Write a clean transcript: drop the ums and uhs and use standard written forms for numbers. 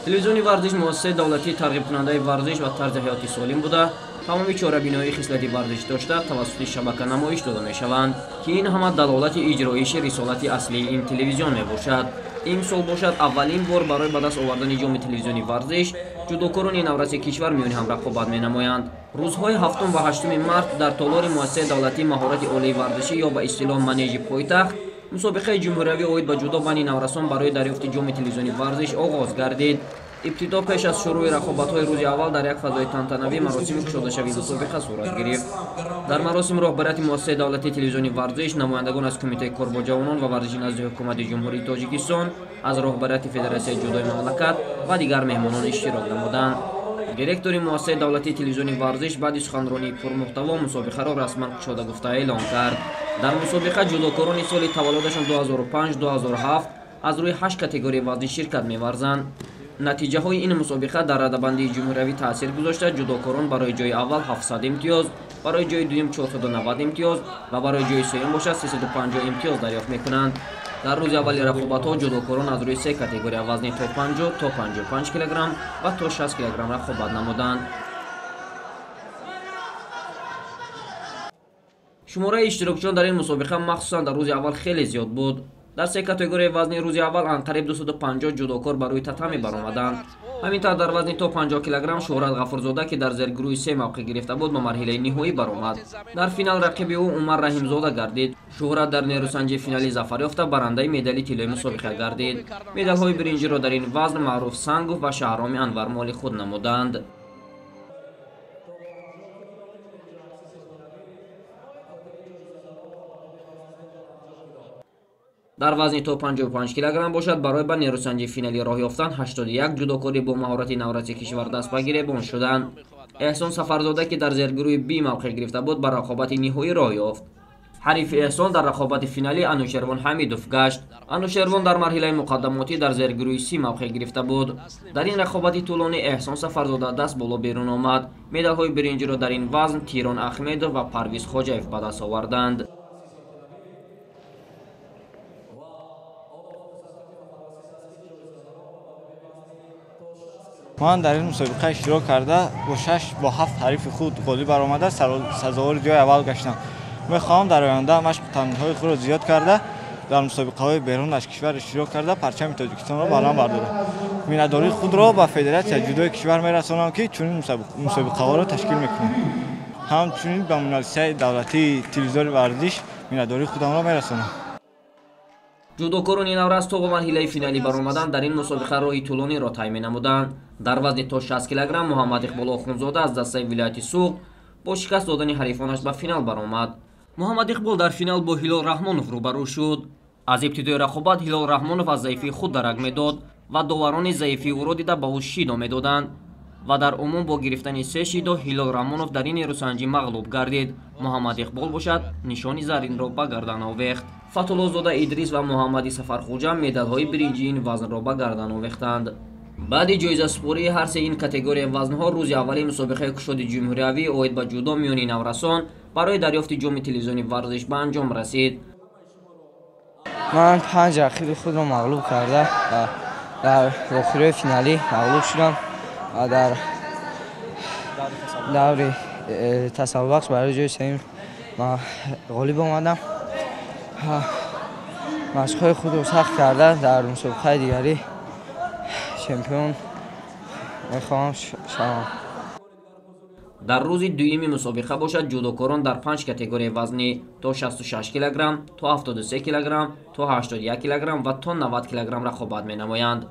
تلویزیونی ورزش مؤسسه دولتی ترغیب کننده ورزش و طرز حیاتی سالم بوده تمامی چاره‌بینایی خصلت ورزش داشته توسط شبکه نمایش داده می‌شوند که این همه دلالت اجرایش رسالت اصلی این تلویزیون میباشد. امسال باشد اولین بار برای به دست آوردن جام تلویزیونی ورزش جودوکاران نورس کشور میان هم رقابت مینمایند. روزهای هفتم و هشتم مارت در تالار مؤسسه دولتی مهارت عالی ورزشی یا به اصطلاح منیژ پایتخت مسابقه جمهوری اوید به جودو بین نورسان برای دریافت جام تلویزیونی ورزش آغاز گردید. ابتدا پیش از شروع رقابت‌های روز اول در یک فضای تنطنه‌ای مراسم کشاده‌شوی مسابقه صورت گرفت. در مراسم رهبریت مؤسسه دولتی تلویزیونی ورزش نمایندگان از کمیته کار با جوانان و ورزش نزد حکومت جمهوری تاجیکستان از رهبریت فدراسیون جودوی مملکت و دیگر مهمانان اشتراک نمودند. دиректори مؤسسه دولتی تلویزیونی ورزش بعد سخنرانی پرمحتوا مسابقه را رسما کشاده گفته اعلام کرد. در مسابقه جودوکاران سال تولدشان 2005-2007 از روی 8 کاتگوری وزنی شرکت می‌ورزند. نتیجه های این مسابقه در رده‌بندی جمهوری تاثیر گذاشته جودوکاران برای جای اول 700 امتیاز، برای جای دوم 490 امتیاز و برای جای سوم باشد 350 امتیاز دریافت می‌کنند. در روز اول رقابت‌ها جودوکاران از روی 3 کاتگوری وزن تا 50 تا 55 کیلوگرم و تا 60 کیلوگرم رقابت نمودند. شماره اشتراکچیان در این مسابقه مخصوصا در روز اول خیلی زیاد بود. در 3 کاتگوری وزنی روز اول انقریب 250 جودوکار برای تتمی برآمدند. همینطور در وزن تا 50 کیلوگرم شهرت غفورزاده که در زیر 3 موقع گرفته بود به مرحله نهایی برآمد. در فینال رقیب او عمر رحیمزاده گردید. شهرت در نیروسنجی فینالی ظفر یافته برنده مدال طلایی مسابقه گردید. مدال‌های برنجی را در این وزن معروف سنگوف و شهرام انور مال خود نمودند. در وزن تا 55 کیلوگرم باشد برای به نیروسنجی فینالی راه یافتن 81 جودوکاری با مهارت نورس کشور دست به گریبان شدند. احسان سفرزاده که در زیرگروه بی موقع گرفته بود به رقابت نهایی راه یافت. حریف احسان در رقابت فینالی انوشروان حمیدوف گشت. انوشروان در مرحله مقدماتی در زیرگروه 30 موقع گرفته بود. در این رقابت طولانی احسان سفرزاده دست بالا بیرون آمد. مدال‌های برنجی را در این وزن تیران احمدوف و پرویز خواجه‌اف به دست آوردند. من در این مسابقه اشتراک کرده با 7 حریف خود غالب برآمده سزاوار جای اول گشتم. میخواهم در آینده مشق تمرین‌های خود را زیاد کرده در مسابقه‌های بیرون از کشور اشتراک کرده پرچم تاجیکستان را بالا بردارم. میانه‌داری خود را به فدراسیون جودوی کشور میرسانم که چنین مسابقه‌ها را تشکیل میکنم. همچنین به مؤسسه دولتی تلویزیون ورزش میانه‌داری خودم را میرسانم. جودوکاران نورس تا به مرحله فینالی برآمدند در این مسابقه راهی طولانی را طی نمودند. در وزن تا 60 کیلوگرم محمد اقبال آخونزاده از دسته ولایت سوق با شکست دادن حریفانش به فینال برآمد. محمد اقبال در فینال با هلال رحمانوف روبرو شد. از ابتدای رقابت هلال رحمانوف از ضعیفی خود درک میداد و داوران ضعیفی او را دیده به او شیدا میدادند و در عموم با گرفتن 3 شیدا هلال رحمانوف در این نیروسنجی مغلوب گردید. محمد اقبال باشد نشانی زرین را به گردن آویخت. فتولا زاده ادریس و محمد سفرخوجه مدال‌های برنجی این وزن را به گردن آویختند. بعد جایزه سپاری هر سه این کاتگوری وزن‌ها روز اولی مسابقه کشاد جمهوری اوید به جودو میان نورسان برای دریافت جام تلویزیونی ورزش به انجام رسید. من 5 رقیب خود را مغلوب کرده و در واخره فینالی مغلوب شدم و در دور تصاوی بخش برای جای سوم غالب آمدم. مشق‌های خود را سخت کرده در مسابقه دیگری چمپیون میخواهم شوم. در روز دوم مسابقه باشد جودوکاران در 5 کاتگوری وزنی تا 66 کیلوگرم تا 73 کیلوگرم تا 81 کیلوگرم و تا 90 کیلوگرم رقابت می‌نمایند.